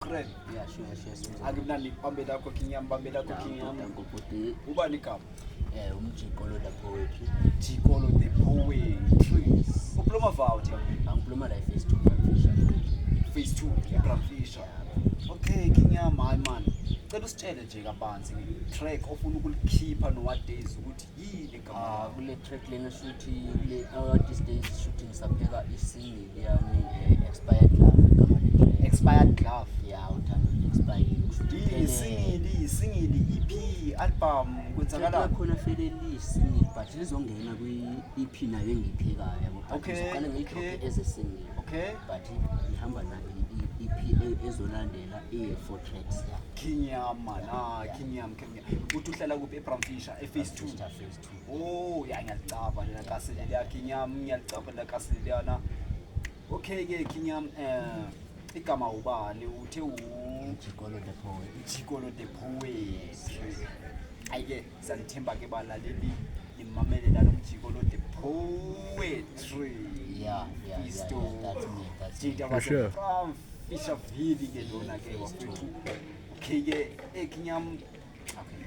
Correct. Yeah, sure. Akunani bambela ko kinyam ubani igama Umjikolo the poetry. Jikolo the poetry ukhuluma vawuthi Angikhuluma la phase 2 Bramfisher. phase 2 Bramfisher. Okay kinyam hayi man cela usitshele nje kabanzi track ofuna ukulikhipha no what days ukuthi yini igama Kule track lena shoot kule these days shooting sapheka isingle yami expired love igama le track. Expired glove Yeah, uthando expired. singili EP album kwenzakala khona feleli single but lizongena kwi EP nayo engiyiphekayo yabo. Okay, Uqale ngiyidrophe okay. as a single. Okay. But ihamba na EP ezolandela 4 tracks. Kinyama Kinyam uthi uhlala kuphi eBramfisher phase 2 Phase 2. oh ya ngiyacaba lena kasile ya Kinyam ngiyacaba la kasile yana okay ke Kinyam igama ubani uthe Jikolo the poet. Jikolo the poet ayike sanithemba ke balaleli imamele nalo Jikolo the poetry Yeah, that's me. Jida Sure. from Fisher Vili ke lona ke wafethu okay ke Kinyam okay